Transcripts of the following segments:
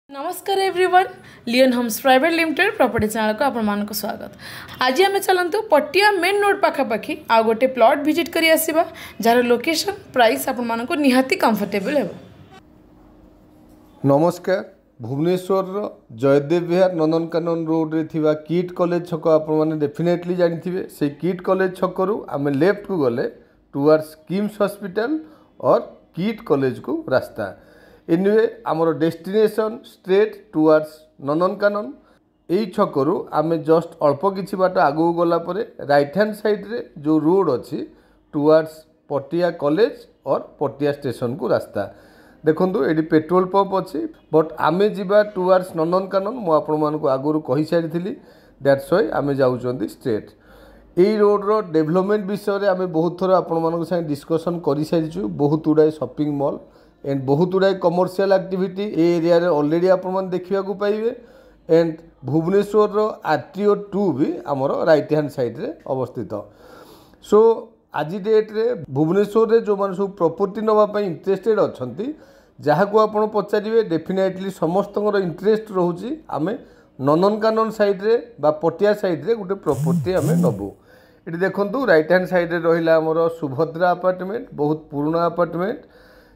नमस्कार everyone Leon Homes private limited property channel को आपण स्वागत। आज आम चलतु पटिया मेन रोड पाखापाखि आ गोटे प्लॉट विजिट करी आसिबा जार लोकेशन प्राइस आपण मानको निहाती कंफर्टेबल हेबो। नमस्कार भुवनेश्वर जयदेव विहार नंदनकानन रोड रे थिबा किट कॉलेज छक आपण माने डेफिनेटली जानिथिबे। से किट कॉलेज छकरू आमे लेफ्ट को गले टुवर्ड्स किम्स हॉस्पिटल और किट कॉलेज को रास्ता एनिवे आमर डेस्टिनेशन स्ट्रेट टुवर्ड्स नंदनकानन यही छकरू आमे जस्ट अल्प किछि बाट आगु गला परे राइट हैंड साइड रे जो रोड अछि टुवर्ड्स पटिया कॉलेज और पटिया स्टेशन को रास्ता देखंतु एडी पेट्रोल पंप अछि बट आमे जिबा टुवर्ड्स नंदनकानन मु आपण मानको आगुरु कहि सारिथिली दैट्स व्हाई आमे जाउचंदी स्ट्रेट एई रोड रो डेवलपमेंट विषय रे आमे बहुत थोर आपण मानको संग डिस्कशन करि सारिछु। बहुत उडाय शॉपिंग मॉल एंड बहुत गुड़ाए कमर्शियल एक्टिविटी एरिया रे ऑलरेडी आपण देखा पाइबे एंड भुवनेश्वर आरटीओ 2 भी आमर राइट हैंड साइड रे अवस्थित। सो आज डेट रे भुवनेश्वर रे जो माने सब प्रॉपर्टी नवा पई इंटरेस्टेड अछंती जहाँ को आपण पचारिबे डेफिनेटली समस्तଙ୍କର इंटरेस्ट रहउची आमे नंदनकानन साइड रे बा पटिया साइड रे गुटे प्रॉपर्टी आमे नबु। एटी देखंतु राइट हैंड साइड रे रहिला हमर सुभद्रा अपार्टमेंट बहुत पुराना अपार्टमेंट।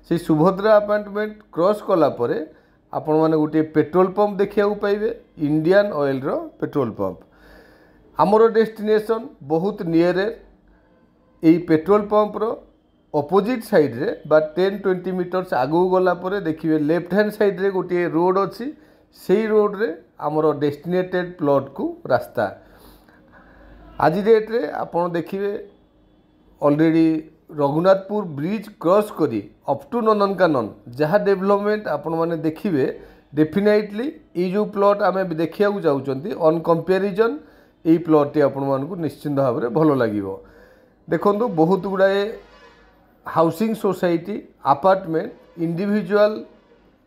से सुभद्रा अपार्टमेंट क्रॉस कला परे आपण माने गोटे पेट्रोल पंप देखिया पाइबे इंडियन ऑयल रो पेट्रोल पंप। आमर डेस्टिनेशन बहुत नियर ए पेट्रोल पंप रो ऑपोजिट साइड रे बा 10-20 मीटर्स आगु गला परे देखिबे लेफ्ट हैंड साइड रे गोटे रोड अछि सेही रोड रे आमर डेस्टिनेटेड प्लॉट को रास्ता। आज डेट रे आपण देखिबे ऑलरेडी रघुनाथपुर ब्रिज क्रॉस करी अप टू नंदनकानन जहाँ डेवलपमेंट आपण माने देखिबे डेफिनेटली ये जो प्लॉट आमे देखिया जाउचंती ऑन कंपैरिजन ये प्लॉट टी आपण मानकु निश्चिंत भाव में भल लागिवो। देखंतु बहुत गुड़ाए housing society apartment individual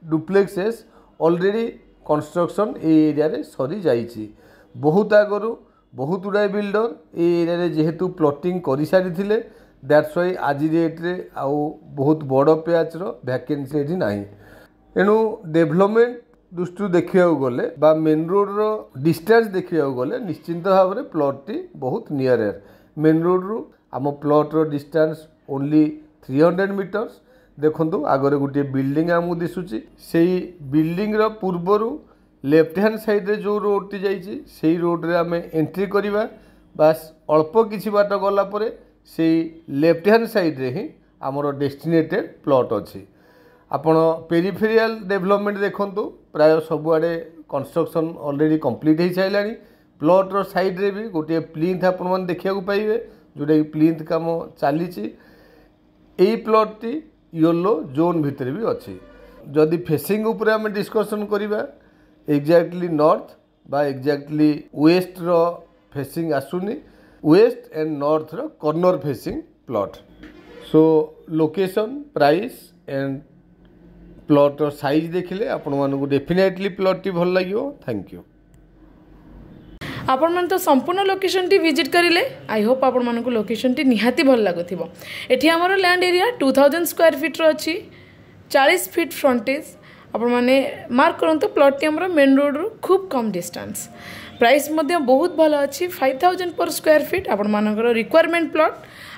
duplexes already construction ए एरिया रे सरी जाइछि। बहुत आगरु बहुत गुड़ाए बिल्डर ए एरिया रे जेहेतु प्लॉटिंग करि सारिथिले दैट्स व्हाई आज डेट रे आउ बहुत बड़ पैच रो वैकेंसी एठी नाही। एणु डेवलपमेंट दृष्टि देखिया गले बा मेन रोड रो डिस्टेंस देखिया गले निश्चिंत भाव में प्लॉट टी बहुत नियर मेन रोड रू आम प्लॉट रो डिस्टेंस ओनली 300 मीटर्स। देखंतु आगरे गोटे बिल्डिंग आमु दिसुची सेही बिल्डिंग रो पूर्वरु लेफ्ट हैंड साइड रे जो रोड टी जाइची सेही रोड रे आमे एंट्री करिबा बस अल्प किछि बाट गला परे से लेफ्ट हैंड साइड रे ही आमर डेस्टिनेटेड प्लॉट अच्छी। आपण पेरिफेरियल डेवलपमेंट देखंतु प्राय सबुआडे कंस्ट्रक्शन ऑलरेडी कंप्लीट हो सारानी। प्लॉट रो साइड रे भी गोटे प्लिंथ आपण मन देखिया पाइबे जोटा कि प्लिंथ काम चली। यही प्लॉट टी येलो जोन भितर भी अच्छी। जदि फेसिंग उपरे आम डिस्कसन करिबा एग्जैक्टली नॉर्थ बा एग्जैक्टली वेस्ट रो फेसिंग आसुनी वेस्ट एंड नॉर्थ रो corner facing plot. So location price and plot रो साइज देखिले आपण मानकु डेफिनेटली प्लॉट टी भल लागियो। Thank you. आपण मन तो संपूर्ण लोकेशन टी विजिट करिले आई होप आपण मानकु लोकेशन टी निहाती भल लागुथिबो। एठी हमरो लैंड एरिया 2000 स्क्वायर फीट रो अछि 40 फीट फ्रंटेज। आपण माने मार्क करंतु प्लॉट टी हमरो मेन रोड रो खूब कम डिस्टेंस। प्राइस मध्य बहुत भल अच्छी 5000 पर स्क्वायर फीट। आपण मानकर रिक्वायरमेंट प्लॉट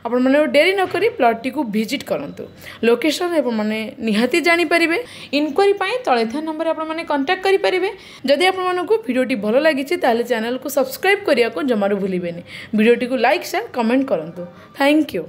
आपण माने डेरी न करी प्लॉट टी को विजिट करंतु। लोकेशन आपण माने निहाती जानि परिबे। इनक्वारी पई तळे था नंबर आपण माने कांटेक्ट करि परिबे। जदि आपण मानकु वीडियो टी भल लागिछि ताले चैनल को सब्सक्राइब करिया को जमारू भूलिबेनी। वीडियो टी को लाइक शेयर कमेंट करंतु। Thank you.